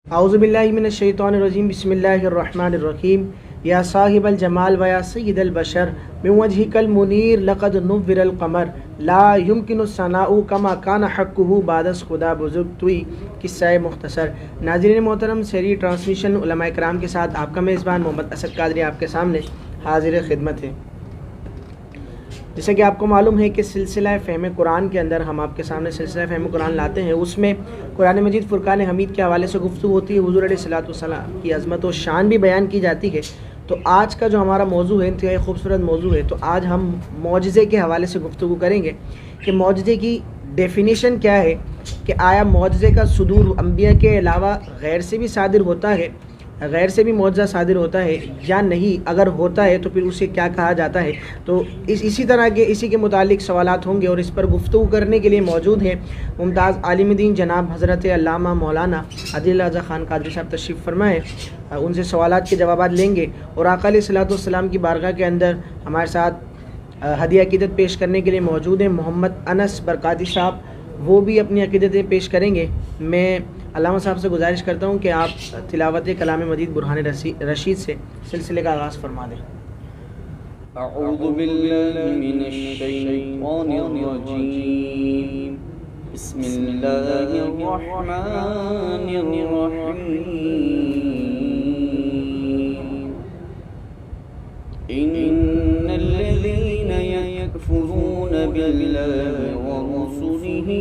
औज़ुबिल्लाहि मिनश्शैतानिर्रजीम बिस्मिल्लाहिर्रहमानिर्रहीम या साहिबल जमाल व या सय्यिदल बशर मिन वजहिकल मुनीर लक़द नुव्विरल क़मर ला युमकिनु सनाउ कमा कान हक़्क़ुहु बादस खुदा बुज़ुर्ग तुई किस्सा मुख्तसर। नाज़रीन मोहतरम, सेरी ट्रांसमिशन उलमा इकराम के साथ आपका मेज़बान मोहम्मद असद कादरी आपके सामने हाज़िर खिदमत है। जैसे कि आपको मालूम है कि सिलसिला फ़हम कुरान के अंदर हम आपके सामने सिलसिला फ़हम कुरान लाते हैं। उसमें कुरान मजीद फ़ुरक़ान हमीद के हवाले से गुफ्तगू होती है, हुज़ूर अलैहिस्सलातु वस्सलाम की अज़मत और शान भी बयान की जाती है। तो आज का जो हमारा मौजू है इंतहाई खूबसूरत मौजू है। तो आज हम मौजज़े के हवाले से गुफ्तगू करेंगे कि मौजज़े की डेफिनेशन क्या है, कि आया मौजज़े का सुदूर अम्बिया के अलावा गैर से भी सादिर होता है, गैर से भी मौजज़ा सादिर होता है या नहीं, अगर होता है तो फिर उसे क्या कहा जाता है। तो इसी तरह के इसी के मुतालिक सवालात होंगे और इस पर गुफ्तगू करने के लिए मौजूद हैं मुमताज़ आलिम दीन जनाब हज़रत अल्लामा मौलाना आदिल रज़ा ख़ान कादरी साहब तशरीफ़ फरमाए। उनसे सवालात के जवाबात लेंगे और आका अलैहिस्सलातु वस्सलाम की बारगाह के अंदर हमारे साथ हदिया अक़ीदत पेश करने के लिए मौजूद हैं मोहम्मद अनस बरकाती साहब, वो भी अपनी अक़ीदतें पेश करेंगे। मैं अल्लामा साहब से गुजारिश करता हूँ कि आप तिलावत कलाम मजीद बुरहान रशीद से सिलसिले का आगाज़ फरमा दें। अऊज़ु बिल्लाहि मिनश्शैतानिर्रजीम बिस्मिल्लाहिर्रहमानिर्रहीम इन्नल्लज़ीना यकफ़ुरून बिल्लाहि व रुसुलिही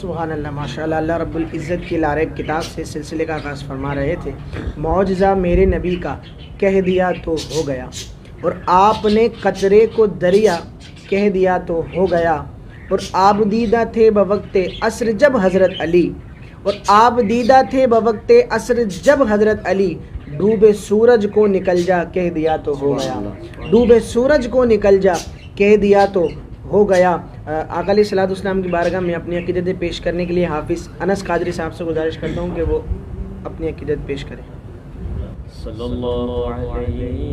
सुभान अल्लाह, माशाअल्लाह। अल्लाह रब्बुल इज़्ज़त की लारेब किताब से सिलसिले का आगाज़ फरमा रहे थे। मौजज़ा मेरे नबी का कह दिया तो हो गया, और आपने कतरे को दरिया कह दिया तो हो गया। और आप दीदा थे बवक्ते असर जब हज़रत अली, और आप दीदा थे बवक्ते असर जब हज़रत अली, डूबे सूरज को निकल जा कह दिया तो हो गया, डूबे सूरज को निकल जा कह दिया तो हो गया। आका अलैहिस्सलातु वस्सलाम की बारगाह में अपनी अक़ीदत पेश करने के लिए हाफिज़ अनस कादरी साहब से गुजारिश करता हूँ कि वो अपनी अक़ीदत पेश करें। सल्लल्लाहु अलैहि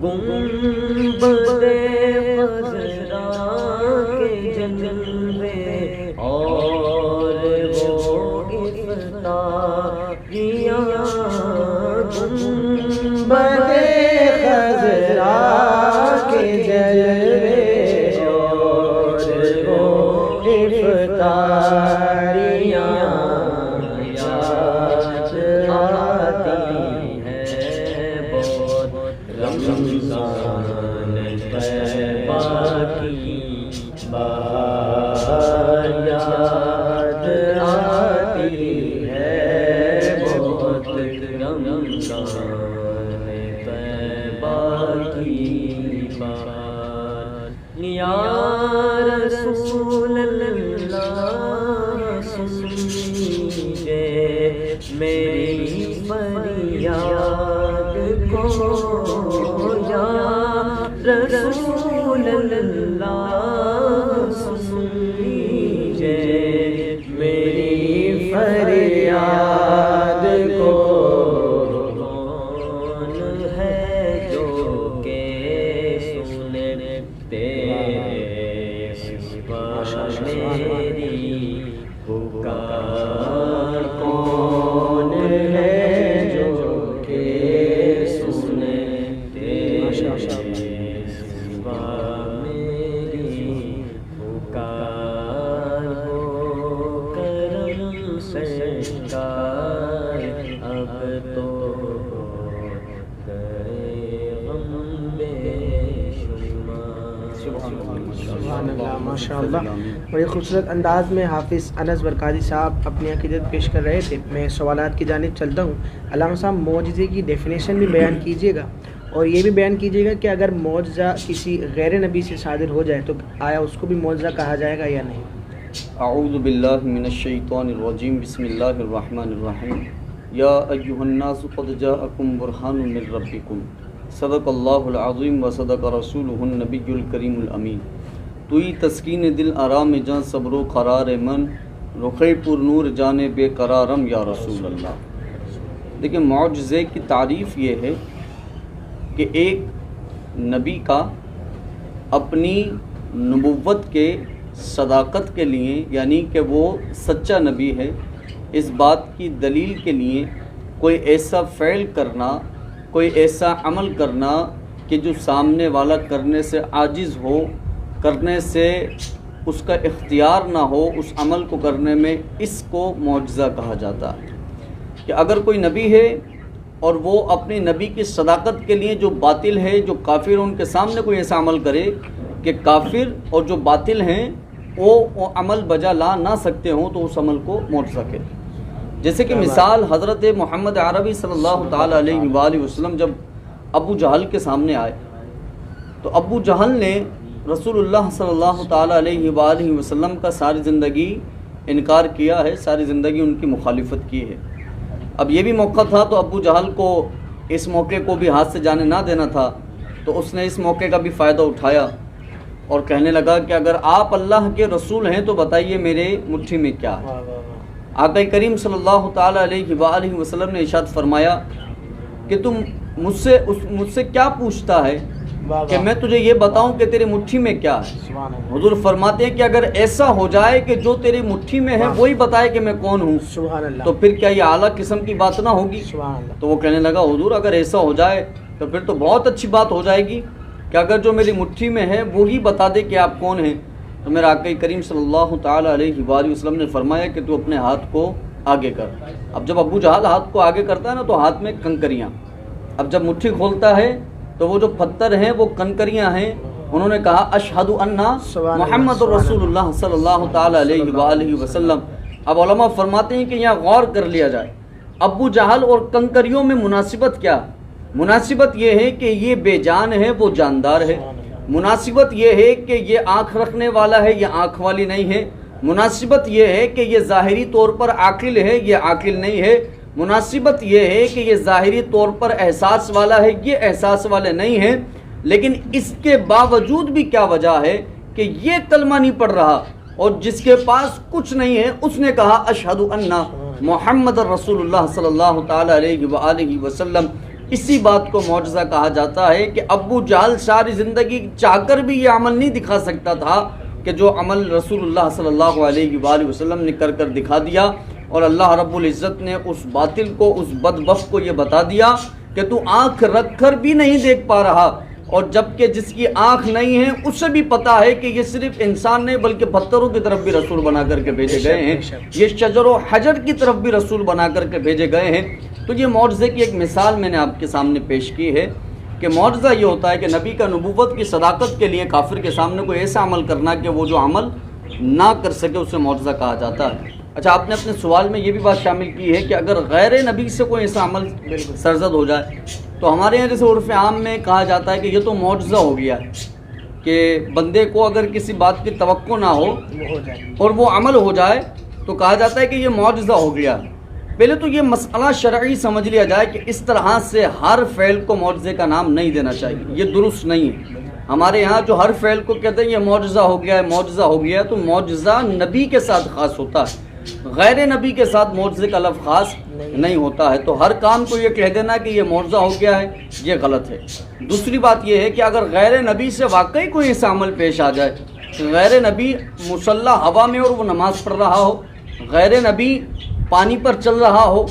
गुंबदे खज़रा के जलवे और वो इफ्तारियां गुंबदे खज़रा के जलवे और वो इफ्तारियां याद आती है बहुत रमज़ान तैबा की बात याद आती है बहुत रमज़ान तैबा की बात या रसूल अल्लाह सुनिए मेरी फरियाद को या रसूल अल्लाह सुनिए मेरी फरियाद को कौन है जो के सुनते मेरी पुकार कौन है जो के सुनते मेरी पुकार हो करम सरकार अब तो गए हम बेशुमार। सुभान अल्लाह, माशाअल्लाह। बड़े खूबसूरत अंदाज में हाफिज़ अनस बरकाती साहब अपनी अक़ीदत पेश कर रहे थे। मैं सवालात की जानिब चलता हूँ। अल्लामा साहब, मौजज़े की डेफिनेशन भी बयान कीजिएगा और ये भी बयान कीजिएगा कि अगर मौजज़ा किसी गैर नबी से सादिर हो जाए तो आया उसको भी मौजज़ा कहा जाएगा या नहीं? अऊज़ु बिल्लाहि मिनश शैतानिर रजीम, बिस्मिल्लाहिर रहमानिर रहीम। या अय्युहन्नासु क़द जाअकुम बुरहानुम मिर रब्बिकुम सदक़ल्लाहुल अज़ीम व सदक़ रसूलुहुन नबियुल करीमुल अमीन। तुई तस्कीन दिल आराम जान सब्रो क़रार मन रुख़े पुर नूर जाने बेकरारम या रसूल अल्लाह। देखिए, मौजज़े की तारीफ़ ये है कि एक नबी का अपनी नबुव्वत के सदाकत के लिए, यानी कि वो सच्चा नबी है, इस बात की दलील के लिए कोई ऐसा फ़ैल करना, कोई ऐसा अमल करना कि जो सामने वाला करने से आजिज़ हो, करने से उसका इख्तियार ना हो, उस अमल को करने में, इसको मौजज़ा कहा जाता है। कि अगर कोई नबी है और वो अपनी नबी की सदाकत के लिए जो बातिल है, जो काफिर, उनके सामने कोई ऐसा अमल करे कि काफिर और जो बातिल हैं वो अमल बजा ला ना सकते हों, तो उस अमल को मौजज़ा कहते। जैसे कि मिसाल हज़रत मोहम्मद अरबी सल्लल्लाहु ताला अलैहि वसल्लम जब अबू जहल के सामने आए तो अबू जहल ने रसूलुल्लाह सल्लल्लाहु ताला अलैहि वसल्लम का सारी ज़िंदगी इनकार किया है, सारी ज़िंदगी उनकी मुखालिफत की है। अब ये भी मौका था तो अबू जहल को इस मौके को भी हाथ से जाने ना देना था, तो उसने इस मौके का भी फ़ायदा उठाया और कहने लगा कि अगर आप अल्लाह के रसूल हैं तो बताइए मेरे मुट्ठी में क्या है। आका करीम सल्लल्लाहु ताला अलैहि वसल्लम ने इरशाद फरमाया कि तुम मुझसे क्या पूछता है कि मैं तुझे ये बताऊं कि तेरी मुट्ठी में क्या है। हुजूर फरमाते हैं कि अगर ऐसा हो जाए कि जो तेरी मुट्ठी में है वही बताए कि मैं कौन हूँ, तो फिर क्या ये आला किस्म की बात ना होगी। तो वो कहने लगा, हुजूर अगर ऐसा हो जाए तो फिर तो बहुत अच्छी बात हो जाएगी कि अगर जो मेरी मुट्ठी में है वो ही बता दे कि आप कौन हैं। तो मेरा आका करीम सल्लल्लाहु ताला अलैहि वसल्लम ने फरमाया कि तू अपने हाथ को आगे कर। अब जब अबू जहल हाथ को आगे करता है ना, तो हाथ में कंकरियाँ, अब जब मुट्ठी खोलता है तो वो जो पत्थर हैं वो कंकरियाँ हैं। उन्होंने कहा अशहदु अन्ना मुहम्मद रसूलुल्लाह सल्लल्लाहु ताला अलैहि वसल्लम। अब उलमा फरमाते हैं कि यहाँ गौर कर लिया जाए, अबू जहल और कंकरियों में मुनासिबत क्या? मुनासिबत ये है कि ये बेजान है, वो जानदार है। मुनासिबत ये है कि ये आँख रखने वाला है, ये आँख वाली नहीं है। मुनासिबत ये है कि ये ज़ाहिरी तौर पर आकिल है, ये आकिल नहीं है। मुनासिबत ये है कि ये ज़ाहिरी तौर पर एहसास वाला है, ये एहसास वाले नहीं है। लेकिन इसके बावजूद भी क्या वजह है कि ये कलमा नहीं पढ़ रहा और जिसके पास कुछ नहीं है उसने कहा अशहदु अन्ना मुहम्मद रसूलुल्लाह सल्लल्लाहु ताला अलैहि वसल्लम। इसी बात को मौजज़ा कहा जाता है कि अबू जहल सारी ज़िंदगी चाहकर भी ये अमल नहीं दिखा सकता था कि जो अमल रसूलुल्लाह सल्लल्लाहु अलैहि वसल्लम ने कर दिखा दिया। और अल्लाह रब्बुल इज़्ज़त ने उस बातिल को, उस बदबख्त को ये बता दिया कि तू आँख रख कर भी नहीं देख पा रहा, और जबकि जिसकी आँख नहीं है उसे भी पता है कि ये सिर्फ इंसान नहीं बल्कि पत्थरों की तरफ भी रसूल बना करके भेजे गए हैं, ये शजर व हजर की तरफ भी रसूल बना करके भेजे गए हैं। तो ये मौजज़े की एक मिसाल मैंने आपके सामने पेश की है कि मौजज़ा ये होता है कि नबी का नबूवत की सदाकत के लिए काफिर के सामने कोई ऐसा अमल करना कि वो जो अमल ना कर सके उसे मौजज़ा कहा जाता है। अच्छा, आपने अपने सवाल में ये भी बात शामिल की है कि अगर गैर नबी से कोई ऐसा अमल सरजद हो जाए तो हमारे यहाँ जैसे उर्फ़ आम में कहा जाता है कि ये तो मौजज़ा हो गया कि बंदे को अगर किसी बात की तवक्को ना हो और वो अमल हो जाए तो कहा जाता है कि ये मौजज़ा हो गया। पहले तो ये मसला शरई समझ लिया जाए कि इस तरह से हर फ़ेल को मौजज़े का नाम नहीं देना चाहिए, ये दुरुस्त नहीं है। हमारे यहाँ जो हर फ़ेल को कहते हैं ये मौजज़ा हो गया है, मौजज़ा हो गया है, तो मौजज़ा नबी के साथ ख़ास होता है, गैर नबी के साथ मौजज़े का लफ्ज़ ख़ास नहीं होता है। तो हर काम को ये कह देना कि ये मौजज़ा हो गया है, ये गलत है। दूसरी बात ये है कि अगर गैर नबी से वाकई कोई ऐसा अमल पेश आ जाए, गैर नबी मुसल्ला हवा में और वो नमाज़ पढ़ रहा हो, गैर नबी पानी पर चल रहा हो,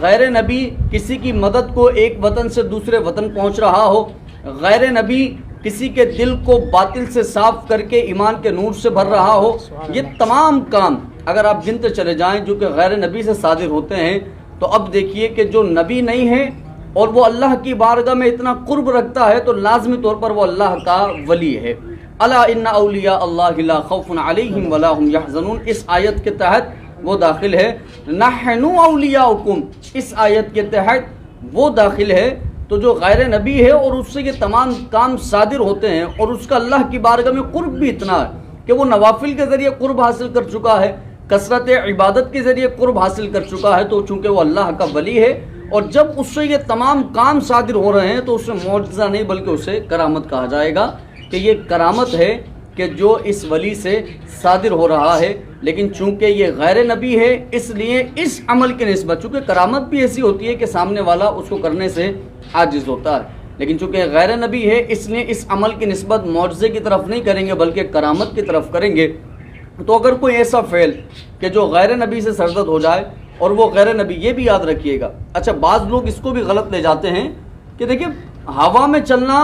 गैर नबी किसी की मदद को एक वतन से दूसरे वतन पहुंच रहा हो, गैर नबी किसी के दिल को बातिल से साफ करके ईमान के नूर से भर रहा हो, ये तमाम काम अगर आप गिनते चले जाएं जो कि गैर नबी से सादिर होते हैं, तो अब देखिए कि जो नबी नहीं है और वो अल्लाह की बारगाह में इतना कुर्ब रखता है तो लाजमी तौर पर वो अल्लाह का वली है। अला इन्ना औलिया अल्लाह ला खौफुन अलैहिम वला हुम यहज़नून, इस आयत के तहत वो दाखिल है। नहनु औलियाउकुम, इस आयत के तहत वो दाखिल है। तो जो गैर नबी है और उससे ये तमाम काम सादिर होते हैं और उसका अल्लाह की बारगाह में कुर्ब भी इतना है कि वो नवाफिल के ज़रिए कुर्ब हासिल कर चुका है, कसरत इबादत के ज़रिए कुर्ब हासिल कर चुका है, तो चूँकि वो अल्लाह का वली है और जब उससे ये तमाम काम सादिर हो रहे हैं तो उसे मौजज़ा नहीं बल्कि उसे करामत कहा जाएगा कि ये करामत है कि जो इस वली से सादिर हो रहा है। लेकिन चूंकि ये गैर नबी है इसलिए इस अमल की निस्बत, चूँकि करामत भी ऐसी होती है कि सामने वाला उसको करने से आजिज़ होता है, लेकिन चूँकि गैर नबी है इसलिए इस अमल की निस्बत मौजज़े की तरफ नहीं करेंगे बल्कि करामत की तरफ करेंगे। तो अगर कोई ऐसा फ़ेल कि जो गैर नबी से सरजद हो जाए और वो गैर नबी, ये भी याद रखिएगा। अच्छा, बाज़ लोग इसको भी गलत ले जाते हैं कि देखिए हवा में चलना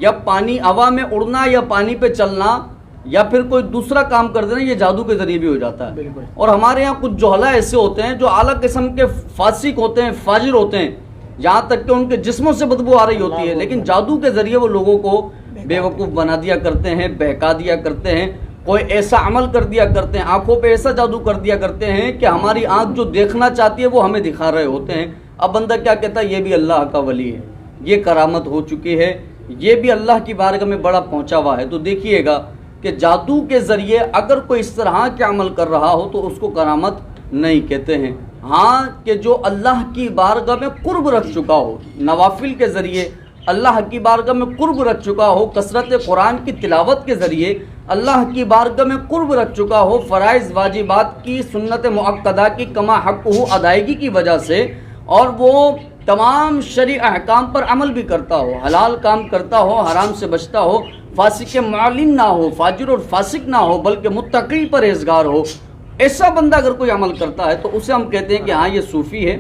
या पानी, हवा में उड़ना या पानी पे चलना या फिर कोई दूसरा काम कर देना ये जादू के ज़रिए भी हो जाता है। और हमारे यहाँ कुछ जोहला ऐसे होते हैं जो आला किस्म के फासिक होते हैं, फाजिर होते हैं, यहाँ तक कि उनके जिस्मों से बदबू आ रही होती है, लेकिन जादू के ज़रिए वो लोगों को बेवकूफ़ बना दिया करते हैं, बहका दिया करते हैं, कोई ऐसा अमल कर दिया करते हैं, आंखों पे ऐसा जादू कर दिया करते हैं कि हमारी आंख जो देखना चाहती है वो हमें दिखा रहे होते हैं। अब बंदा क्या कहता है, ये भी अल्लाह का वली है, ये करामत हो चुकी है, ये भी अल्लाह की बारगाह में बड़ा पहुंचा हुआ है। तो देखिएगा कि जादू के ज़रिए अगर कोई इस तरह के अमल कर रहा हो तो उसको करामत नहीं कहते हैं। हाँ, कि जो अल्लाह की बारगाह में कुर्ब रख चुका हो, नवाफिल के ज़रिए अल्लाह की बारगाह में कुर्ब रख चुका हो, कसरत कुरान की तिलावत के ज़रिए अल्लाह की बारगाह में कुर्ब रख चुका हो, फ़राइज़ वाजिबात की सुन्नत मुअक्कदा की कमा हक़्क़ुहु अदायगी की वजह से, और वो तमाम शरई अहकाम पर अमल भी करता हो, हलाल काम करता हो, हराम से बचता हो, फासिक मुअल्लिन ना हो, फाजिर और फासिक ना हो, बल्कि मुत्तकी परहेज़गार हो, ऐसा बंदा अगर कोई अमल करता है तो उसे हम कहते हैं कि हाँ ये सूफ़ी है,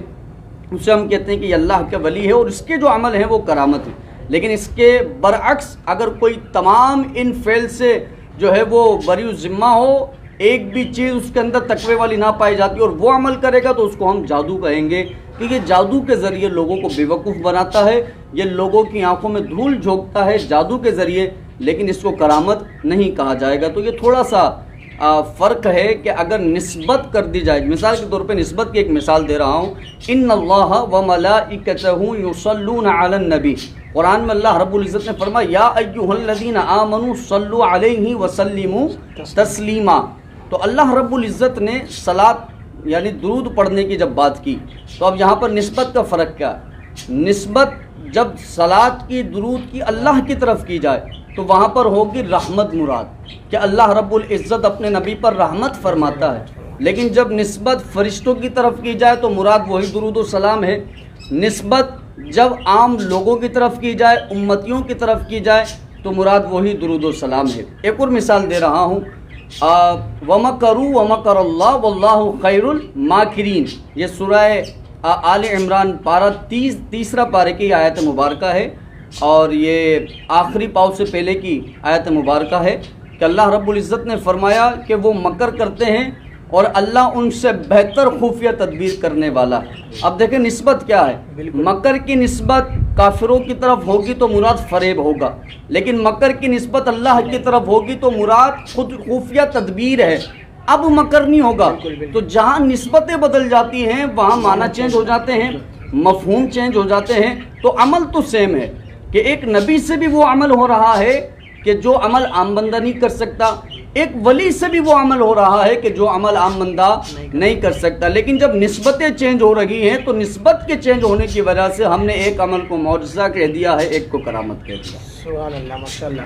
उसे हम कहते हैं कि ये अल्लाह के वली है और इसके जो अमल हैं वो करामत है। लेकिन इसके बरअक्स अगर कोई तमाम इन फ़ेल से जो है वो बरी ज़िम्मा हो, एक भी चीज़ उसके अंदर तकवे वाली ना पाई जाती और वो अमल करेगा तो उसको हम जादू कहेंगे, क्योंकि जादू के ज़रिए लोगों को बेवकूफ़ बनाता है, ये लोगों की आंखों में धूल झोंकता है जादू के ज़रिए, लेकिन इसको करामत नहीं कहा जाएगा। तो ये थोड़ा सा फ़र्क है कि अगर निस्बत कर दी जाए, मिसाल के तौर पे निस्बत की एक मिसाल दे रहा हूँ, इन्नल्लाह व मलाइकतहु युसल्लूना अलन नबी, कुरान में अल्लाह रब्बुल इज़्ज़त ने फरमाया या अय्युहल्लज़ीना आमनू सल्लु अलैहि व सल्लिमू तस्लीमा। तो अल्लाह रब्बुल इज़्ज़त ने सलात यानी दुरूद पढ़ने की जब बात की तो अब यहाँ पर निस्बत का फ़र्क क्या है? निस्बत जब सलात की, दुरूद की अल्लाह की तरफ की जाए तो वहाँ पर होगी रहमत मुराद, कि अल्लाह रब्बुल इज़्ज़त अपने नबी पर रहमत फरमाता है। लेकिन जब निस्बत फ़रिश्तों की तरफ की जाए तो मुराद वही दुरूद व सलाम है। निस्बत जब आम लोगों की तरफ की जाए, उम्मतियों की तरफ की जाए, तो मुराद वही दुरूद व सलाम है। एक और मिसाल दे रहा हूँ वमकरू वमकरल्लाह वल्लाहु खैरुल माकिरीन। ये सूरह आल इमरान पारा तीसरा पारे की आयत मुबारक है और ये आखिरी पाव से पहले की आयत मुबारक है कि अल्लाह रब्बुल इज़्ज़त ने फरमाया कि वो मकर करते हैं और अल्लाह उनसे बेहतर खुफिया तदबीर करने वाला है। अब देखें निस्बत क्या है, मकर की निस्बत काफिरों की तरफ होगी तो मुराद फरेब होगा, लेकिन मकर की निस्बत अल्लाह की तरफ होगी तो मुराद खुद खुफिया तदबीर है। अब मकर नहीं होगा, तो जहाँ निस्बतें बदल जाती हैं वहाँ माना चेंज हो जाते हैं, मफहूम चेंज हो जाते हैं। तो अमल तो सेम है कि एक नबी से भी वो अमल हो रहा है कि जो अमल आम बंदा नहीं कर सकता, एक वली से भी वो अमल हो रहा है कि जो अमल आम बंदा नहीं कर सकता। लेकिन जब निस्बतें चेंज हो रही हैं तो निस्बत के चेंज होने की वजह से हमने एक अमल को मौजज़ा कह दिया है, एक को करामत कह दिया। सुभान अल्लाह, माशाअल्लाह।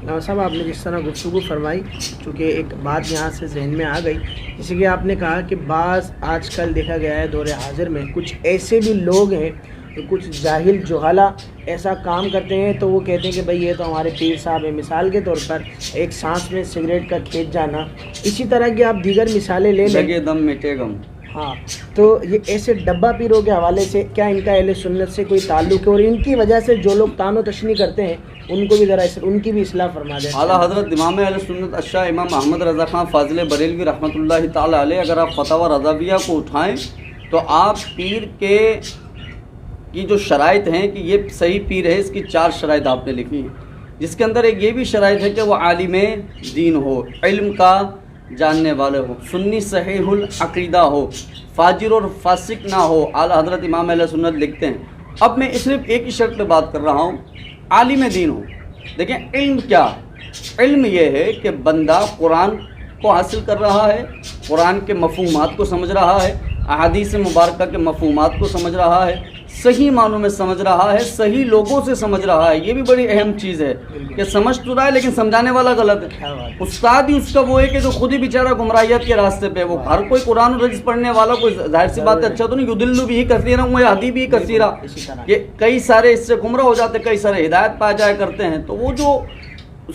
नवाब साहब, आपने जिस तरह गुफ्तगू फरमाई, चूँकि एक बात यहाँ से जहन में आ गई, जैसे कि आपने कहा कि बाज़ आजकल देखा गया है दौर हाजिर में कुछ ऐसे भी लोग हैं तो कुछ जाहिल जुहाला ऐसा काम करते हैं तो वो कहते हैं कि भाई ये तो हमारे पीर साहब है। मिसाल के तौर पर एक सांस में सिगरेट का खेत जाना, इसी तरह की आप दीगर मिसालें ले लें। लगे दम मिटे गम। हाँ, तो ये ऐसे डब्बा पीरों के हवाले से क्या इनका अहले सुन्नत से कोई ताल्लुक़ है और इनकी वजह से जो लोग तानो तशनी करते हैं उनको भी ज़रा उनकी भी इस्लाह फरमा दें। आला हज़रत इमाम अहले सुन्नत अश्शा इमाम अहमद रज़ा खान फाजिल बरेलवी रहमतुल्लाहि ताला अलैह, अगर आप फतवा रज़ाविया को उठाएँ तो आप पीर के की जो शराइत हैं कि ये सही पीर है, इसकी 4 शराइत आपने लिखी हैं, जिसके अंदर एक ये भी शराइत है कि वो आलिम दीन हो, इल्म का जानने वाले हो, सुन्नी सहीहुल अक़ीदा हो, फाजिर और फासिक ना हो। आला हज़रत इमाम अहले सुन्नत लिखते हैं। अब मैं सिर्फ एक ही शर्त पे बात कर रहा हूँ, आलिम दीन हो। देखें इल्म क्या, इल्म ये है कि बंदा कुरान को हासिल कर रहा है, कुरान के मफ़हूमात को समझ रहा है, अहादीस मुबारका के मफ़हूमात को समझ रहा है, सही मानों में समझ रहा है, सही लोगों से समझ रहा है। ये भी बड़ी अहम चीज़ है कि समझ तो रहा है लेकिन समझाने वाला गलत है। उस्ताद ही उसका वो है कि जो खुद ही बेचारा गुमराहियत के रास्ते पे, वो हर कोई कुरान और हदीस पढ़ने वाला कोई जाहिर सी बात है अच्छा तो नहीं, युदिल्लु भी कसीरा हुआ हदी भी कसीरा, ये कई सारे इससे गुमराह हो जाते, कई सारे हिदायत पा जाया करते हैं। तो वो जो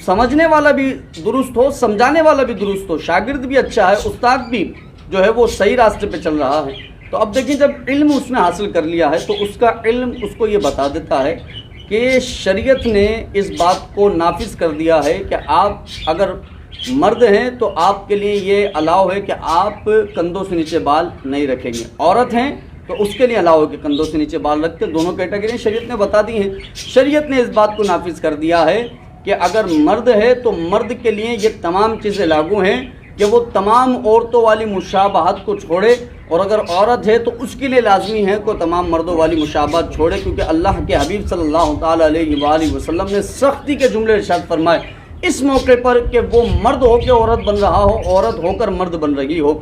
समझने वाला भी दुरुस्त हो, समझाने वाला भी दुरुस्त हो, शागिर्द भी अच्छा है, उस्ताद भी जो है वो सही रास्ते पे चल रहा है। तो अब देखिए जब इल्म उसने हासिल कर लिया है तो उसका इल्म उसको ये बता देता है कि शरीयत ने इस बात को नाफिज कर दिया है कि आप अगर मर्द हैं तो आपके लिए ये अलाउ है कि आप कंधों से नीचे बाल नहीं रखेंगे, औरत हैं तो उसके लिए अलाउ है कि कंधों से नीचे बाल रखते। दोनों कैटेगरी शरीयत ने बता दी हैं। शरीयत ने इस बात को नाफिज कर दिया है कि अगर मर्द है तो मर्द के लिए ये तमाम चीज़ें लागू हैं कि वो तमाम औरतों वाली मुशाबहत को छोड़े, और अगर औरत है तो उसके लिए लाजमी है को तमाम मर्दों वाली मुशाबहत छोड़े, क्योंकि अल्लाह के हबीब सल्लल्लाहु ताला अलैहि वसल्लम ने सख्ती के जुमले इरशाद फरमाए इस मौके पर कि वो मर्द हो के औरत बन रहा हो, औरत होकर मर्द बन रही हो।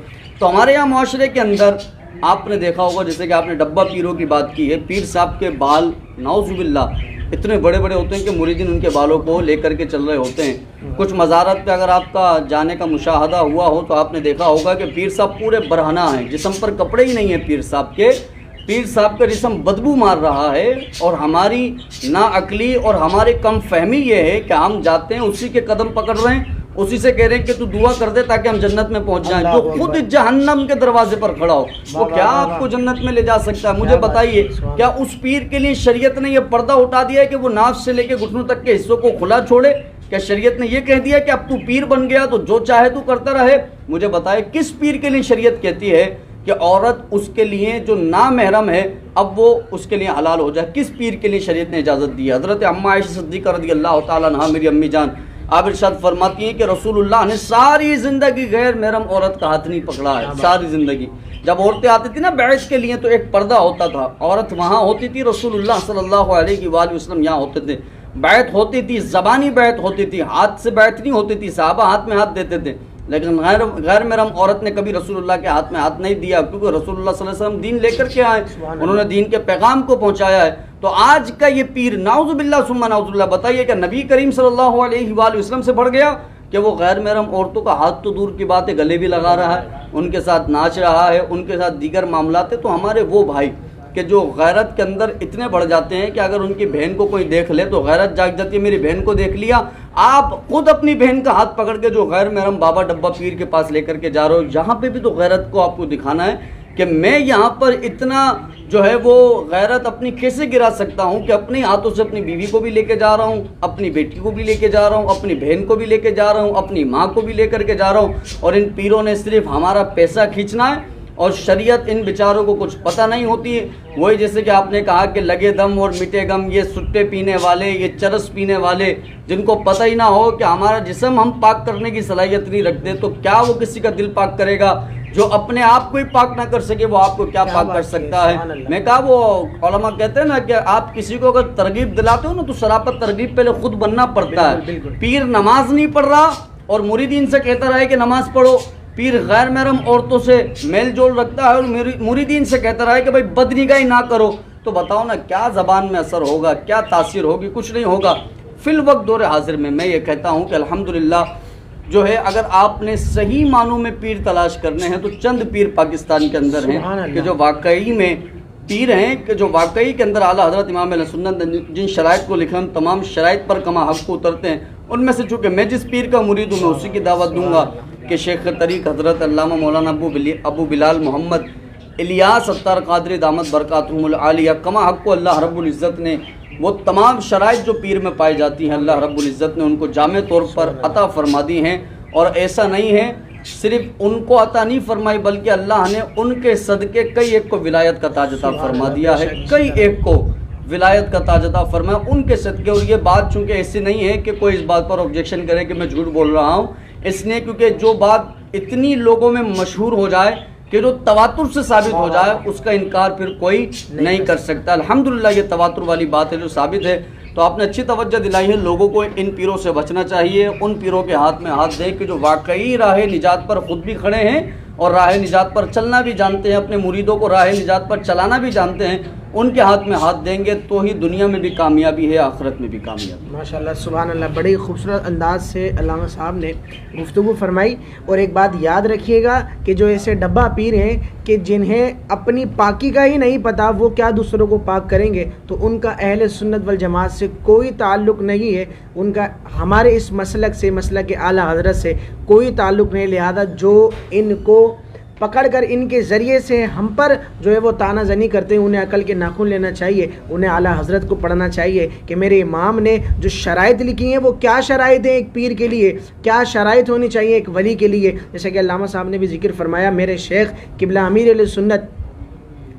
तो हमारे यहाँ माशरे के अंदर आपने देखा होगा, जैसे कि आपने डब्बा पीरों की बात की है, पीर साहब के बाल नाउज़ुबिल्लाह इतने बड़े बड़े होते हैं कि मुरीदिन उनके बालों को लेकर के चल रहे होते हैं। कुछ मज़ारत पे अगर आपका जाने का मुशाहदा हुआ हो तो आपने देखा होगा कि पीर साहब पूरे बरहना हैं, जिस्म पर कपड़े ही नहीं हैं पीर साहब के। पीर साहब का जिस्म बदबू मार रहा है, और हमारी नाअक्ली और हमारी कम फहमी ये है कि हम जाते हैं उसी के कदम पकड़ रहे हैं, उसी से कह रहे हैं कि तू दुआ कर दे ताकि हम जन्नत में पहुंच जाएं। जो खुद जहन्नम के दरवाजे पर खड़ा हो वो क्या आपको जन्नत में ले जा सकता है? मुझे बताइए, क्या उस पीर के लिए शरीयत ने यह पर्दा उठा दिया है कि वो नाफ से लेके घुटनों तक के हिस्सों को खुला छोड़े? क्या शरीयत ने यह कह दिया कि अब तू पीर बन गया तो जो चाहे तू करता रहे? मुझे बताए किस पीर के लिए शरीयत कहती है कि औरत उसके लिए जो नामहरम है अब वो उसके लिए हलाल हो जाए? किस पीर के लिए शरीयत ने इजाज़त दी है? हज़रत अम्मा आयशा सिद्दीक़ा रज़ियल्लाहु ताला अन्हा, मेरी अम्मी जान, आप इरशाद फरमाती हैं कि रसूलुल्लाह ने सारी ज़िंदगी गैर महरम औरत का हाथ नहीं पकड़ा है। सारी ज़िंदगी जब औरतें आती थी ना बैत के लिए तो एक पर्दा होता था, औरत वहाँ होती थी, रसूलुल्लाह सल्लल्लाहु अलैहि वसल्लम यहाँ होते थे, बैत होती थी, ज़बानी बैत होती थी, हाथ से बैत नहीं होती थी, साहबा हाथ में हाथ देते थे। लेकिन गैर महरम औरत ने कभी रसूलुल्लाह के हाथ में हाथ नहीं दिया, क्योंकि रसूलुल्लाह सल्लल्लाहु अलैहि वसल्लम दीन लेकर के आए, उन्होंने दीन के पैगाम को पहुंचाया है। तो आज का ये पीर नाउज़ुबिल्लाह सुम्मा नाउज़ुबिल्लाह, बताइए कि नबी करीम सल्लल्लाहु अलैहि वसल्लम से बढ़ गया कि वो गैर महरम औरतों का हाथ तो दूर की बात है, गले भी लगा रहा है, उनके साथ नाच रहा है, उनके साथ दीगर मामलात है। तो हमारे वो भाई कि जो गैरत के अंदर इतने बढ़ जाते हैं कि अगर उनकी बहन को कोई देख ले तो गैरत जाग जाती है, मेरी बहन को देख लिया। आप खुद अपनी बहन का हाथ पकड़ के जो गैर महरम बाबा डब्बा पीर के पास लेकर के जा रहे हो, यहाँ पे भी तो गैरत को आपको दिखाना है कि मैं यहाँ पर इतना जो है वो गैरत अपनी कैसे गिरा सकता हूँ कि अपने हाथों से अपनी बीवी को भी लेके जा रहा हूँ, अपनी बेटी को भी लेके जा रहा हूँ, अपनी बहन को भी लेके जा रहा हूँ, अपनी माँ को भी लेकर के जा रहा हूँ। और इन पीरों ने सिर्फ हमारा पैसा खींचना है और शरीयत इन बेचारों को कुछ पता नहीं होती है। वही जैसे कि आपने कहा कि लगे दम और मिटे गम, ये सुट्टे पीने वाले, ये चरस पीने वाले, जिनको पता ही ना हो कि हमारा जिस्म हम पाक करने की सलाहियत नहीं रखते, तो क्या वो किसी का दिल पाक करेगा? जो अपने आप को ही पाक ना कर सके वो आपको क्या पाक कर सकता है? मैं कहा वो उलमा कहते हैं ना कि आप किसी को अगर तरगीब दिलाते हो ना तो सरापत तरगीब पहले खुद बनना पड़ता है। पीर नमाज नहीं पढ़ रहा और मुरीदीन से कहता रहा है कि नमाज पढ़ो, पीर गैर महरम औरतों से मेल जोल रखता है और मुरीदीन से कहता रहा है कि भाई बदनिगाही ना करो, तो बताओ ना क्या ज़बान में असर होगा, क्या तासीर होगी? कुछ नहीं होगा। फिल वक्त दौर हाजिर में मैं ये कहता हूँ कि अल्हम्दुलिल्लाह जो है, अगर आपने सही मानों में पीर तलाश करने हैं तो चंद पीर पाकिस्तान के अंदर हैं कि जो वाकई में पीर हैं, कि जो वाकई के अंदर आला हज़रत इमाम अहले सुन्नत जिन शराइत को लिखा उन तमाम शराइत पर कमा हक़ को उतरते हैं। उनमें से चूँकि मैं जिस पीर का मुरीद हूँ मैं उसी की दावत दूँगा कि शेख तरीक़ हज़रत अल्लामा मौलाना अबू बिलाल मोहम्मद इलियास अत्तार क़ादरी दामत बरकातुहुमुल आलिया कमा हक़ को अल्लाह रब्बुल इज़्ज़त ने वो तमाम शराइत जो पीर में पाई जाती हैं अल्लाह रब्बुल इज़्ज़त ने उनको जामे तौर पर अता फरमा दी हैं। और ऐसा नहीं है सिर्फ उनको अता नहीं फरमाई बल्कि अल्लाह ने उनके सदके कई एक को विलायत का ताज अता फरमा दिया है, कई एक को विलायत का ताज अता फरमाया उनके सदके। और ये बात चूँकि ऐसी नहीं है कि कोई इस बात पर ऑब्जेक्शन करे कि मैं झूठ बोल रहा हूँ, इसलिए क्योंकि जो बात इतनी लोगों में मशहूर हो जाए कि जो तवातुर से साबित हो जाए उसका इनकार फिर कोई नहीं कर सकता। अल्हम्दुलिल्लाह ये तवातुर वाली बात है जो साबित है। तो आपने अच्छी तवज्जो दिलाई है, लोगों को इन पीरों से बचना चाहिए, उन पीरों के हाथ में हाथ दें कि जो वाकई राह निजात पर खुद भी खड़े हैं और राह निजात पर चलना भी जानते हैं, अपने मुरीदों को राह निजात पर चलाना भी जानते हैं। उनके हाथ में हाथ देंगे तो ही दुनिया में भी कामयाबी है, आखिरत में भी कामयाबी। माशाल्लाह सुभान अल्लाह, बड़ी खूबसूरत अंदाज से अल्लामा साहब ने गुफ्तगू फरमाई। और एक बात याद रखिएगा कि जो ऐसे डब्बा पीर हैं कि जिन्हें अपनी पाकी का ही नहीं पता वो क्या दूसरों को पाक करेंगे, तो उनका अहले सुन्नत वल जमात से कोई ताल्लुक़ नहीं है, उनका हमारे इस मसलक से, मसलक के आला हज़रत से कोई ताल्लुक़ नहीं। लिहाजा जो इनको पकड़कर इनके ज़रिए से हम पर जो है वो ताना जनी करते हैं उन्हें अकल के नाखून लेना चाहिए, उन्हें आला हज़रत को पढ़ना चाहिए कि मेरे इमाम ने जो शराइत लिखी हैं वो क्या शराइत हैं एक पीर के लिए, क्या शराइत होनी चाहिए एक वली के लिए। जैसे कि अल्लामा साहब ने भी जिक्र फरमाया, मेरे शेख किबला अमीर अहले सुन्नत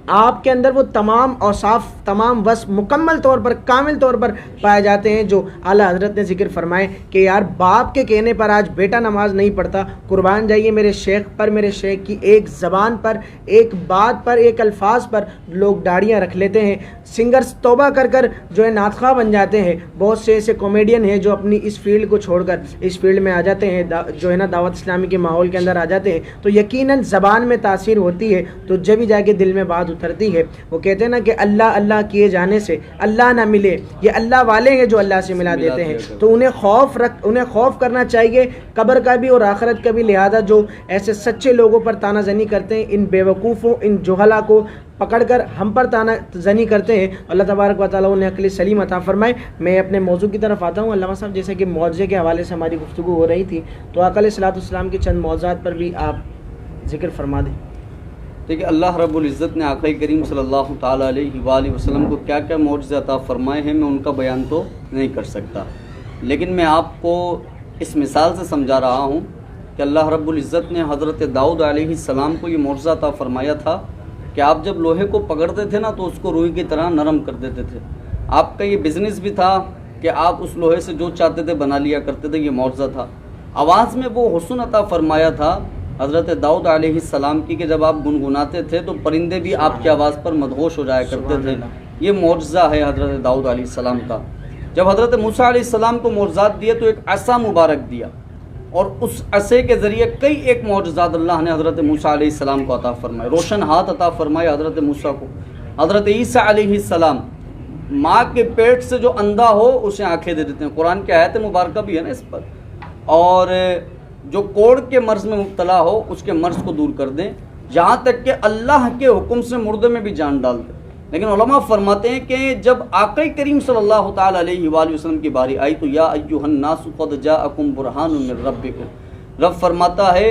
आपके अंदर वो तमाम औसाफ, तमाम वस्फ मुकम्मल तौर पर, कामिल तौर पर पाए जाते हैं जो आला हज़रत ने जिक्र फरमाए कि यार बाप के कहने पर आज बेटा नमाज नहीं पढ़ता, कुर्बान जाइए मेरे शेख पर, मेरे शेख की एक ज़बान पर, एक बात पर, एक अल्फाज पर लोग दाढ़ियाँ रख लेते हैं। सिंगर्स तौबा कर कर जो है नातखा बन जाते हैं। बहुत से ऐसे कॉमेडियन हैं जो अपनी इस फील्ड को छोड़कर इस फील्ड में आ जाते हैं, जो है ना दावत इस्लामी के माहौल के अंदर आ जाते हैं। तो यकीनन ज़बान में तासीर होती है तो जब भी जाके दिल में बात उतरती है। वो कहते हैं ना कि अल्लाह अल्लाह किए जाने से अल्लाह ना मिले, ये अल्लाह वाले हैं जो अल्लाह से मिला देते हैं। तो उन्हें खौफ करना चाहिए कब्र का भी और आखिरत का भी। लिहाजा जो ऐसे सच्चे लोगों पर ताना जनी करते हैं, इन बेवकूफ़ों, इन जुहला को पकड़कर हम पर ताना जनी करते हैं, अल्लाह तबारक व तआला उन्हें अक्ल सलीम अता फरमाए। मैं अपने मौजू की तरफ आता हूँ। अल्लामा साहब जैसे कि मौज़े के हवाले से हमारी गुफ्तगू हो रही थी तो आका अलैहिस्सलाम के चंद मौज़ात पर भी आप जिक्र फरमा दें। देखिए अल्लाह रब्बुल इज़्ज़त ने आक़ा करीम सल्लल्लाहु ताला अलैहि वसल्लम को क्या क्या मौजज़े अता फरमाए हैं, मैं उनका बयान तो नहीं कर सकता, लेकिन मैं आपको इस मिसाल से समझा रहा हूँ कि अल्लाह रब्बुल इज़्ज़त ने हज़रत दाऊद अलैहिस्सलाम को ये मौजज़ा अता फरमाया था कि आप जब लोहे को पकड़ते थे ना तो उसको रुई की तरह नरम कर देते थे। आपका ये बिज़नेस भी था कि आप उस लोहे से जो चाहते थे बना लिया करते थे, ये मौजज़ा था। आवाज़ में वो हुस्न अता फरमाया था हज़रत दाऊद अलैहिस्सलाम की कि जब आप गुनगुनाते थे तो परिंदे भी आपकी आवाज़ पर मदहोश हो जाया करते थे। ये मौजज़ा है हज़रत दाऊद अलैहिस्सलाम का। जब हज़रत मूसा अलैहिस्सलाम को मौजज़ात दिए तो एक असा मुबारक दिया और उस असे के ज़रिए कई एक मौजज़ात अल्लाह ने हज़रत मूसा अलैहिस्सलाम को अता फरमाए। रोशन हाथ अता फरमाए हज़रत मूसा को। हज़रत ईसा अलैहिस्सलाम माँ के पेट से जो अंधा हो उसे आँखें दे देते हैं, कुरान की आयत मुबारक भी है ना इस पर। और जो कोढ़ के मर्ज़ में मुब्तला हो उसके मर्ज़ को दूर कर दें, यहाँ तक कि अल्लाह के हुक्म से मुर्दे में भी जान डाल दें। लेकिन उलमा फरमाते हैं कि जब आक़ा करीम सल्लल्लाहु ताला अलैहि वसल्लम की बारी आई तो या अय्युहन नासु क़द जाअकुम बुरहानुम मिन रब्बिकुम, रब फरमाता है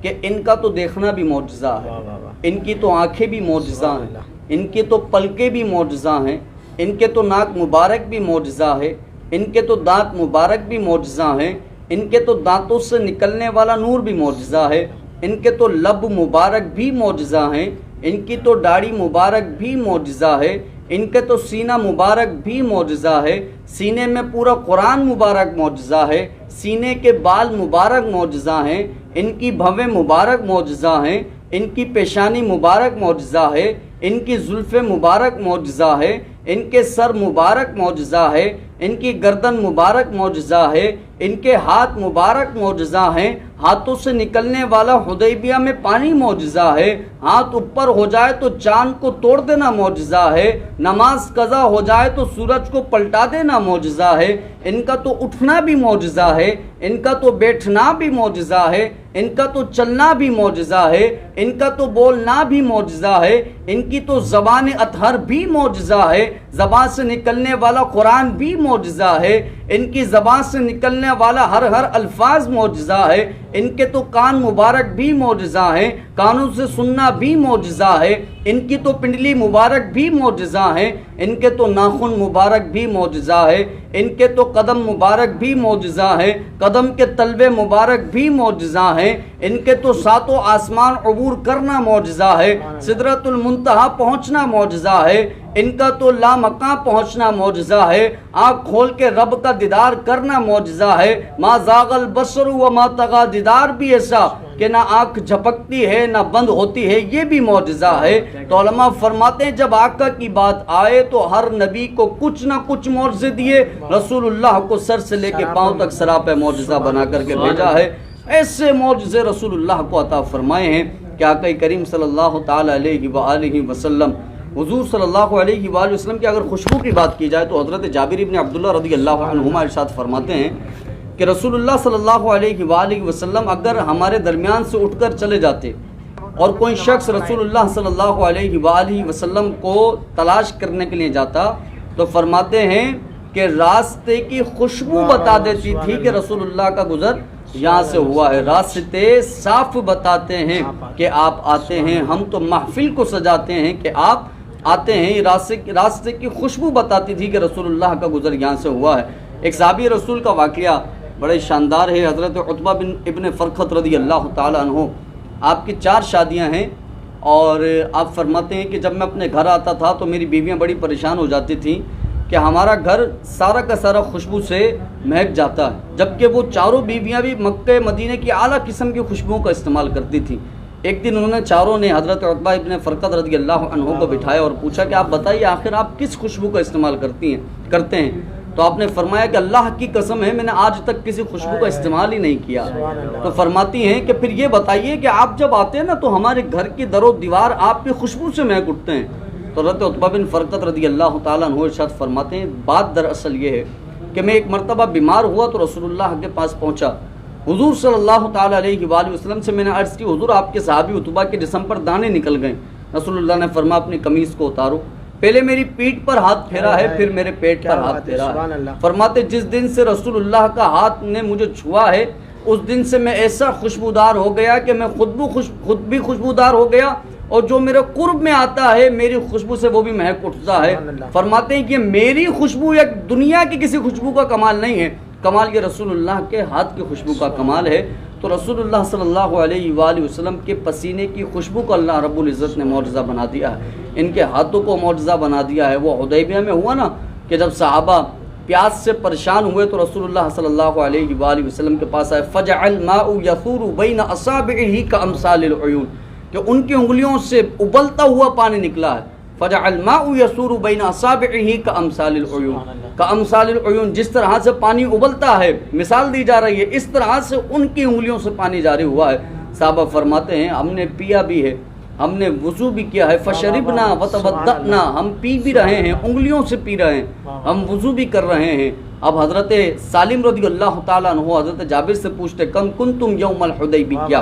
कि इनका तो देखना भी मौजज़ा है, इनकी तो आँखें भी मौजज़ा हैं, इनके तो पलके भी मौजज़ा हैं, इनके तो नाक मुबारक भी मौजज़ा है, इनके तो दांत मुबारक भी मौजज़ा हैं, इनके तो दांतों से निकलने वाला नूर भी मौजज़ा है, इनके तो लब मुबारक भी मौजज़ा हैं, इनकी तो दाढ़ी मुबारक भी मौजज़ा है, इनके तो सीना मुबारक भी मौजज़ा है, सीने में पूरा कुरान मुबारक मौजज़ा है, सीने के बाल मुबारक मौजज़ा हैं, इनकी भवें मुबारक मौजज़ा हैं, इनकी पेशानी मुबारक मौजज़ा है, इनकी जुल्फ़े मुबारक मौजज़ा है, इनके सर मुबारक मौजज़ा है, इनकी गर्दन मुबारक मौजज़ा है, इनके हाथ मुबारक मौजज़ा हैं, हाथों से निकलने वाला हुदैबिया में पानी मौजज़ा है, हाथ ऊपर हो जाए तो चांद को तोड़ देना मौजज़ा है, नमाज कज़ा हो जाए तो सूरज को पलटा देना मौजज़ा है, इनका तो उठना भी मौजज़ा है, इनका तो बैठना भी मौजज़ा है, इनका तो चलना भी मौजज़ा है, इनका तो बोलना भी मौजज़ा है, इनकी तो ज़बान अतहर भी मौजज़ा है, ज़बान से निकलने वाला कुरान भी मौजज़ा है, इनकी ज़बान से निकलने वाला हर अल्फाज मौजज़ा है, इनके तो कान मुबारक भी मौजज़ा हैं, कानों से सुनना भी मौजज़ा है, इनकी तो पिंडली मुबारक भी मौजज़ा है, इनके तो नाखून मुबारक भी मौजज़ा है, इनके तो कदम मुबारक भी मौजज़ा है, कदम के तलवे मुबारक भी मौजज़ा हैं, इनके तो सातों आसमान अबूर करना मौजज़ा है, सिदरतुल मुंतहा पहुँचना मौजज़ा है, इनका तो लामकां पहुँचना मौजज़ा है, आँख खोल के रब का दीदार करना मौजज़ा है, मा ज़ागल बसरु व मा तगा, दीदार भी ऐसा कि ना आँख झपकती है ना बंद होती है, ये भी मौजज़ा है। तो उलमा फरमाते हैं जब आका की बात आए तो हर नबी को कुछ ना कुछ मौजज़े दिए, रसूलुल्लाह को सर से लेके पाँव तक सरापे मौजज़ा बना करके भेजा है। ऐसे मौजज़े रसूलुल्लाह को अता फरमाए हैं कि आका करीम सल्लल्लाहु ताला अलैहि वसल्लम, हुजूर सल्लल्लाहु अलैहि वसल्लम की अगर खुशबू की बात की जाए तो हज़रत जाबिर इब्न अब्दुल्ला रज़ियल्लाहु अन्हुमा इरशाद फरमाते हैं कि रसूलुल्लाह सल्लल्लाहु अलैहि वसल्लम अगर हमारे दरमियान से उठकर चले जाते और कोई शख्स रसूलुल्लाह सल्लल्लाहु अलैहि वसल्लम को तलाश करने के लिए जाता तो फरमाते हैं कि रास्ते की खुशबू बता देती थी कि रसूलुल्लाह का गुज़र यहाँ से हुआ है, रास्ते साफ बताते हैं कि आप आते हैं, हम तो महफिल को सजाते हैं कि आप आते हैं, रास्ते की खुशबू बताती थी कि रसूलुल्लाह का गुज़र यहाँ से हुआ है। एक साहबी रसूल का वाक़या बड़े शानदार है, हज़रत उतबा बिन इब्न फ़रखत रज़ियल्लाहु ताला अन्हु, आपकी 4 शादियाँ हैं और आप फरमाते हैं कि जब मैं अपने घर आता था तो मेरी बीवियाँ बड़ी परेशान हो जाती थीं कि हमारा घर सारा का सारा खुशबू से महक जाता है, जबकि वो चारों बीवियाँ भी मक्के मदीने की आला किस्म की खुशबुओं का इस्तेमाल करती थी। एक दिन उन्होंने चारों ने हज़रत उतबा इब्न फ़रखत रज़ियल्लाहु अन्हु को बिठाया और पूछा कि आप बताइए आखिर आप किस खुशबू का इस्तेमाल करते हैं। तो आपने फरमाया कि अल्लाह की कसम है मैंने आज तक किसी खुशबू का इस्तेमाल ही नहीं किया। तो फरमाती हैं कि फिर ये बताइए कि आप जब आते हैं ना तो हमारे घर की दरो दीवार आपकी खुशबू से महक उठते हैं। तो हज़रत उतबा बिन फ़रखत रज़ियल्लाहु ताला अन्हु इरशाद फरमाते हैं बात दरअसल ये है कि मैं एक मरतबा बीमार हुआ तो रसूलुल्लाह के पास पहुँचा, हुजूर सल्लल्लाहु ताला अलैहि वसल्लम से मैंने अर्ज़ की हुजूर आपके सहाबी उतबा के जिस्म पर दाने निकल गए। रसूलुल्लाह ने फरमाया अपनी कमीज़ को उतारो, पहले मेरी पीठ पर हाथ फेरा है फिर मेरे पेट पर हाथ फेरा है। फरमाते जिस दिन से रसूलुल्लाह का हाथ ने मुझे छुआ है उस दिन से मैं ऐसा खुशबूदार हो गया कि मैं खुद भी खुशबूदार हो गया और जो मेरे कुर्ब में आता है मेरी खुशबू से वो भी महक उठता है। फरमाते हैं कि मेरी खुशबू या दुनिया की किसी खुशबू का कमाल नहीं है, कमाल ये रसूलुल्लाह के हाथ की खुशबू का कमाल है। तो रसूलुल्लाह सल्लल्लाहु अलैहि वसल्लम के पसीने की खुशबू को अल्लाह रब्बुल इज़्ज़त ने मौजज़ा बना दिया है, इनके हाथों को मौजज़ा बना दिया है। वो हुदैबिया में हुआ ना कि जब सहाबा प्यास से परेशान हुए तो रसूलुल्लाह सल्लल्लाहु अलैहि वसल्लम के पास आए, फ़जअल माउ यसूरु बैन असाबिही का अमसालिल उयून, कि उनकी उंगलियों से उबलता हुआ पानी निकला है। फ़जअल माउ यसूरु बैन असाबिही का अमसालिल उयून, का अमसालिल उयून, जिस तरह से पानी उबलता है मिसाल दी जा रही है इस तरह से उनकी उंगलियों से पानी जारी हुआ है। साहबा फरमाते हैं हमने पिया भी है, हमने वज़ू भी किया है, फ़शरिबना वतवद्दअना, हम पी भी रहे हैं, उंगलियों से पी रहे हैं, हम वज़ू भी कर रहे हैं। अब हज़रत सालिम रज़ियल्लाहु ताला अन्हु हज़रत जाबिर से पूछते कम कुंतुम यौमल हुदैबिया,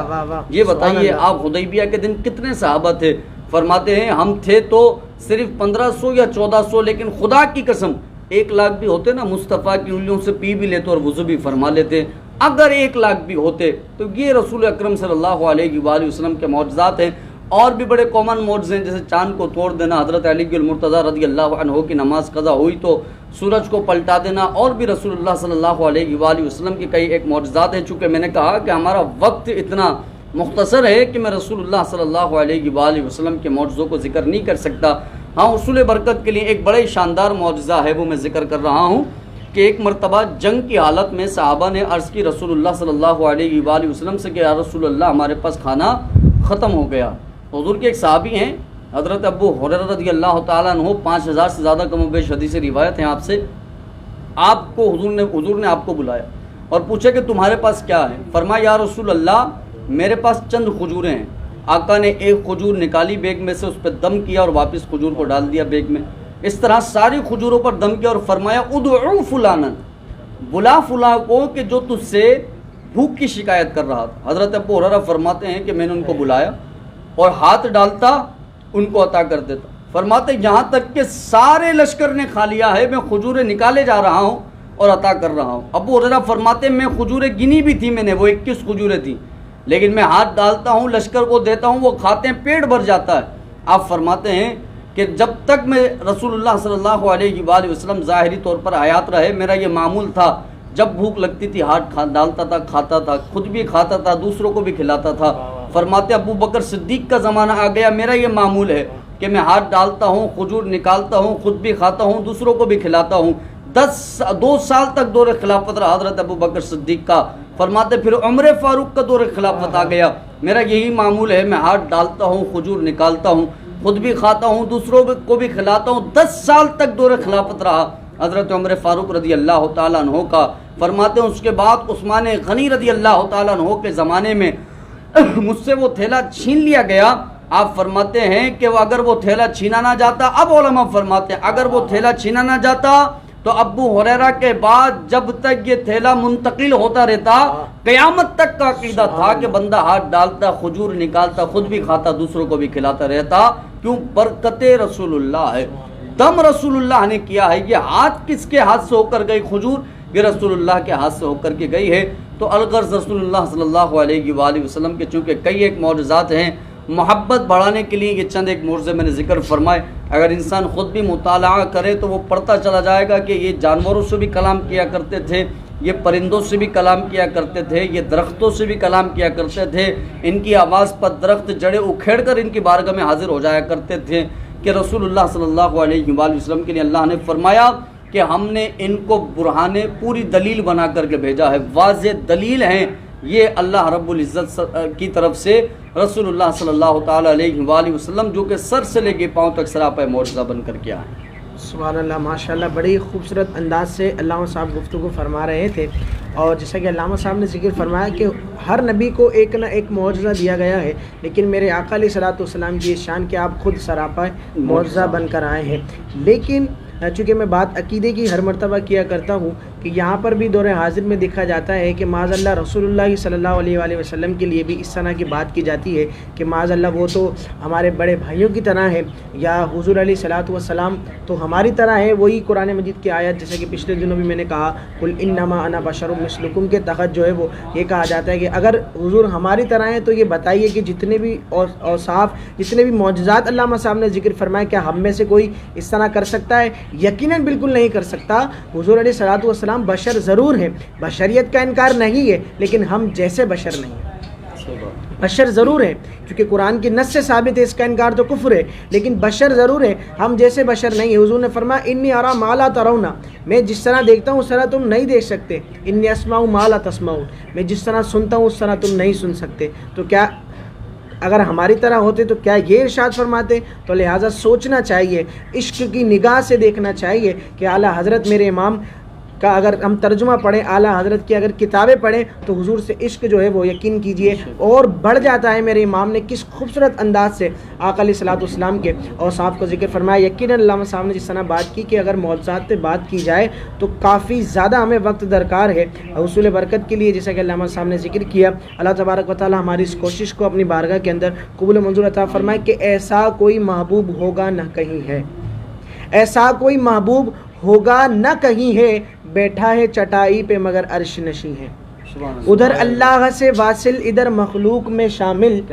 ये बताइए आप हुदैबिया के दिन कितने सहाबा थे। फरमाते हैं हम थे तो सिर्फ 1500 या 1400, लेकिन खुदा की कसम 1 लाख भी होते ना, मुस्तफ़ा की उंगलियों से पी भी लेते और वुज़ू भी फरमा लेते। अगर 1 लाख भी होते तो ये रसूल अकरम सल्लल्लाहु अलैहि वसल्लम के मौजज़ात हैं। और भी बड़े कॉमन मोड्स हैं, जैसे चांद को तोड़ देना, हज़रत अली मुर्तज़ा रज़ी अल्लाह अन्हु की नमाज कज़ा हुई तो सूरज को पलटा देना, और भी रसूलुल्लाह सल्लल्लाहु अलैहि वसल्लम के कई एक मौजज़ात हैं। चूँकि मैंने कहा कि हमारा वक्त इतना मुख्तसर है कि मैं रसूलुल्लाह सल्लल्लाहु अलैहि वसल्लम के मौजज़ों को ज़िक्र नहीं कर सकता। हाँ, उसूल बरकत के लिए एक बड़ा ही शानदार मौजज़ा है, वो मैं ज़िक्र कर रहा हूँ कि एक मरतबा जंग की हालत में सहाबा ने अर्ज़ की रसूलुल्लाह सल्लल्लाहु अलैहि वसल्लम से कि या रसूलल्लाह हमारे पास खाना ख़त्म हो गया। हुज़ूर के एक सहाबी हैं हज़रत अबू हुरैरा रज़ियल्लाहु ताला अन्हु, 5000 से ज़्यादा कम बेश हदीस रिवायत हैं आपसे। आपको हुज़ूर ने आपको बुलाया और पूछा कि तुम्हारे पास क्या है। फरमाया या रसूल अल्लाह मेरे पास चंद खजूरें हैं। आका ने एक खजूर निकाली बेग में से, उस पर दम किया और वापस खजूर को डाल दिया बेग में। इस तरह सारी खजूरों पर दम किया और फरमाया उदउ फुलानन, बुला फुला को कि जो तुझसे भूख की शिकायत कर रहा था। हज़रत अबू हुरैरा फरमाते हैं कि मैंने उनको बुलाया और हाथ डालता उनको अता कर देता। फरमाते यहाँ तक कि सारे लश्कर ने खा लिया है, मैं खजूरें निकाले जा रहा हूँ और अता कर रहा हूँ। अबू हुरैरा फरमाते मैं खजूरें गिनी भी थी मैंने, वो 21 खजूरें थी, लेकिन मैं हाथ डालता हूँ, लश्कर को देता हूँ, वो खाते हैं, पेट भर जाता है। आप फरमाते हैं कि जब तक मैं रसूलुल्लाह सल्लल्लाहु अलैहि वसल्लम ज़ाहिरी तौर पर हयात रहे, मेरा ये मामूल था, जब भूख लगती थी हाथ डालता था, खाता था, खुद भी खाता था, दूसरों को भी खिलाता था। फरमाते अबू बकर सिद्दीक का ज़माना आ गया, मेरा ये मामूल है कि मैं हाथ डालता हूँ, खजूर निकालता हूँ, खुद भी खाता हूँ, दूसरों को भी खिलाता हूँ। 2 साल तक दौर खिलाफत रहा हज़रत अबू बकर सिद्दीक का। फरमाते फिर उमर फारूक का दौर खिलाफत आ गया, मेरा यही मामूल है, मैं हाथ डालता हूँ, खजूर निकालता हूँ, खुद भी खाता हूँ, दूसरों को भी खिलाता हूँ। 10 साल तक दौर खिलाफत रहा हज़रत उमर फारूक रज़ी अल्लाह ताला अन्हु का। फरमाते हैं उसके बाद उस्मान गनी रज़ी अल्लाह ताला अन्हु के ज़माने में मुझसे वो थैला छीन लिया गया। आप फरमाते हैं कि अगर वो थैला छीना ना जाता, अब उलमा फरमाते हैं अगर वो थैला छीना ना जाता तो अबू हुरैरा के बाद जब तक ये थैला मुंतकिल होता रहता, क़यामत तक का अकीदा था कि बंदा हाथ डालता, खजूर निकालता, खुद भी खाता, दूसरों को भी खिलाता रहता। क्यों? बरकते रसूलुल्लाह है, दम रसूलुल्लाह ने किया है। ये हाथ किसके हाथ से होकर गई खजूर? ये रसूलुल्लाह के हाथ से होकर के गई है। तो अलगर्ज़ रसूलुल्लाह सल्लल्लाहु अलैहि वसल्लम के चूँकि कई एक मौजज़ात हैं, मोहब्बत बढ़ाने के लिए ये चंद एक मोर्ज़े मैंने ज़िक्र फरमाए। अगर इंसान ख़ुद भी मुताला करे तो वो पढ़ता चला जाएगा कि ये जानवरों से भी कलाम किया करते थे, ये परिंदों से भी कलाम किया करते थे, ये दरख्तों से भी कलाम किया करते थे। इनकी आवाज़ पर दरख्त जड़े उखेड़ कर इनकी बारगाह में हाजिर हो जाया करते थे कि रसूलुल्लाह सल्लल्लाहु अलैहि वसल्लम के लिए अल्लाह ने फरमाया कि हमने इनको बुरहाने पूरी दलील बना करके भेजा है, वाज़े दलील हैं ये अल्लाह रब्बुल इज़्ज़त की तरफ से रसूलुल्लाह सल्लल्लाहु ताला अलैहि वसल्लम जो कि सर से लेके पाँव तक सरापा मौजज़ा बन कर के आए। सुभान अल्लाह, माशाल्लाह, बड़ी खूबसूरत अंदाज से अल्लामा साहब गुफ्तगू फरमा रहे थे। और जैसा कि अल्लामा साहब ने जिक्र फरमाया कि हर नबी को एक ना एक मौजज़ा दिया गया है, लेकिन मेरे आका अलैहिस्सलातु वस्सलाम की शान कि आप खुद सरापा मौजज़ा बनकर आए हैं। लेकिन चूँकि मैं बात अकीदे की हर मरतबा किया करता हूँ कि यहाँ पर भी दौर हाजिर में देखा जाता है कि माज़अल्लाह रसूलुल्लाह सल्लल्लाहु अलैहि वसल्लम के लिए भी इस तरह की बात की जाती है कि माज़अल्लाह वो तो हमारे बड़े भाइयों की तरह है, या हुज़ूर अलैहिस्सलातु वस्सलाम तो हमारी तरह है। वही कुरान मजीद की आयत जैसे कि पिछले दिनों भी मैंने कहा, कुल इन्नमा अना बशरुम मिस्लुकुम के तहत जो है वो ये कहा जाता है कि अगर हुज़ूर हमारी तरह हैं तो ये बताइए कि जितने भी औसाफ, जितने भी मौजज़ात अल्लामा साहब ने जिक्र फरमाया, क्या हम में से कोई इस तरह कर सकता है? यकीनन बिल्कुल नहीं कर सकता। हुज़ूर अलैहिस्सलातु वस्सलाम बशर ज़रूर हैं, बशरियत का इनकार नहीं है, लेकिन हम जैसे बशर नहीं हैं, बशर ज़रूर है। क्योंकि कुरान की नस से साबित है, इसका इनकार तो कुफ्र है, लेकिन बशर ज़रूर है, हम जैसे बशर नहीं है। हुज़ूर ने फरमाया इन्नी अरा मा ला तरौना, मैं जिस तरह देखता हूँ उस तरह तुम नहीं देख सकते। इन्नी अस्माउ मा ला तस्माउन, मैं जिस तरह सुनता हूँ उस तरह तुम नहीं सुन सकते। तो क्या अगर हमारी तरह होते तो क्या ये इरशाद फरमाते? तो लिहाजा सोचना चाहिए, इश्क की निगाह से देखना चाहिए कि आला हज़रत मेरे इमाम का अगर हम तर्जुमा पढ़ें, आला हज़रत की अगर किताबें पढ़ें, तो हुजूर से इश्क जो है वो यकीन कीजिए और बढ़ जाता है। मेरे इमाम ने किस खूबसूरत अंदाज से आका अलैहिस्सलाम के औसाफ को जिक्र फरमाया। यकीनन अल्लामा साहब ने जिस तरह बात की कि अगर मौजज़ात पे बात की जाए तो काफ़ी ज़्यादा हमें वक्त दरकार है हुसूल बरकत के लिए, जैसा कि अल्लामा साहब ने जिक्र किया। अल्लाह तबारक व तआला हमारी इस कोशिश को अपनी बारगाह के अंदर कबूल मंजूर अता फरमाए कि ऐसा कोई महबूब होगा न कहीं है, ऐसा कोई महबूब होगा न कहीं है, बैठा है चटाई पे मगर अर्श नशी है। उधर अल्लाह से वासिल इधर मखलूक में शामिल,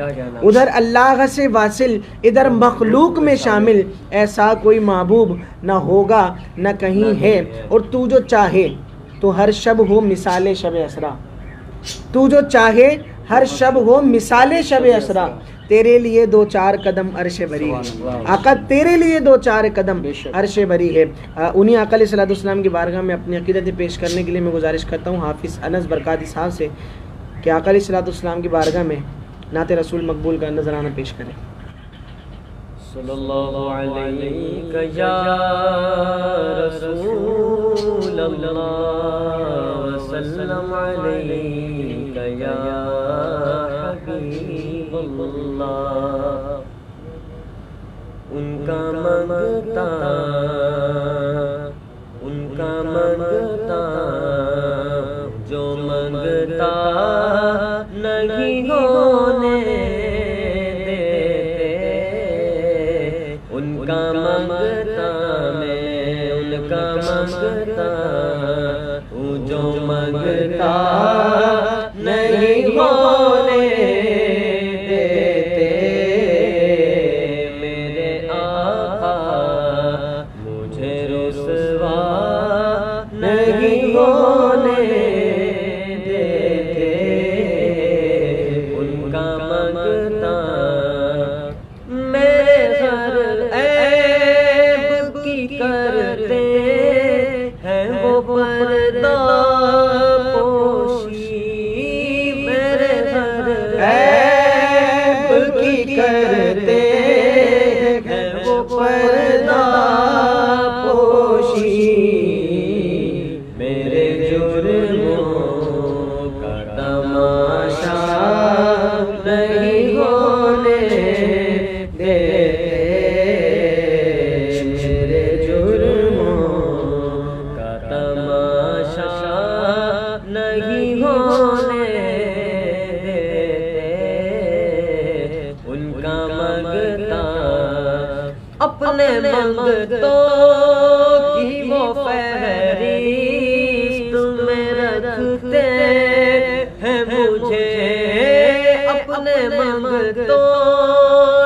उधर अल्लाह से वासिल इधर मखलूक में शामिल, ऐसा कोई महबूब न होगा न कहीं है। और तू जो चाहे तो हर शब हो मिसाले शब असरा, तू जो चाहे हर शब हो मिसाले शब असरा, तेरे लिए दो चार कदम अर्श भरी है। आका तेरे लिए दो चार कदम अर्श भरी है। उन्हीं आका अलैहिस्सलाम की बारगाह में अपनी अक़ीदत पेश करने के लिए मैं गुजारिश करता हूँ हाफिज़ अनस बरकाती साहब से कि आका अलैहिस्सलाम की बारगाह में नाते रसूल मकबूल का नजराना पेश करें। सल्लल्लाहु अलैहि या रसूलल्लाह वसल्लम अलैका या हबीबल्लाह। उनका मंगता जो मंगता नहीं होने उनका मंगता मैं, उनका मंगता जो मंगता नहीं होने देते। मेरे आका मुझे रुसवा नहीं होने देते। उनका मंगता मेरे हर ऐब की करते हैं वो पर्दा पोशी। मेरे हर ऐब की करते हैं वो पर्दा पोशी। मेरे जुर्मों का तमाशा नहीं होने देते। मेरे जुर्मों का तमाशा नहीं होने देते। उनका मंगता अपने मंगतों की वो फहरिस्त में रखते हैं मुझे। अपने मंगतों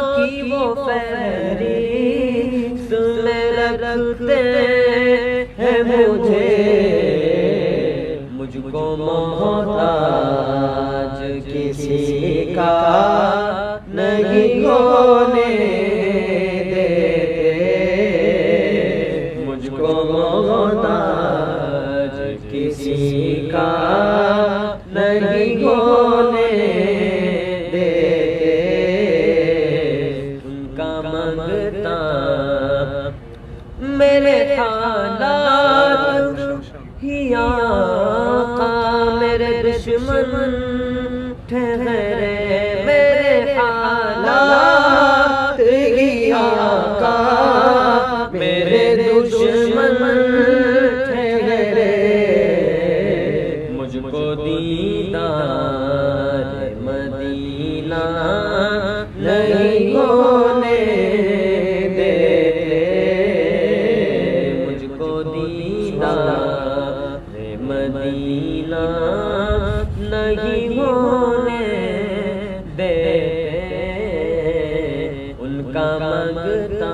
की वो फहरिस्त में रखते हैं मुझे। मुझको मोहताज किसी का नहीं होने देते। मुझको मोहताज किसी का नहीं होने देते। उनका मंगता मेरे हालात ही आका मेरे दुश्मन ठहरे। मेरे हालात ही आका मेरे दुश्मन ठहरे। मुझको दीदार मदीना नहीं होने देते। मुझको दीदार मदीना नहीं होने देते। उनका मंगता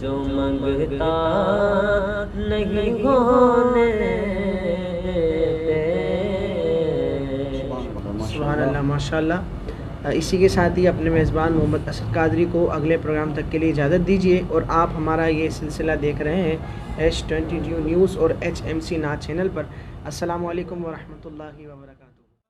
जो मंगता नहीं होने देते। सुभान अल्लाह, माशाअल्लाह। इसी के साथ ही अपने मेज़बान मोहम्मद असद कादरी को अगले प्रोग्राम तक के लिए इजाज़त दीजिए। और आप हमारा ये सिलसिला देख रहे हैं H22 न्यूज़ और HMC नाथ चैनल पर। अस्सलामु अलैकुम व रहमतुल्लाहि व बरकातुहू।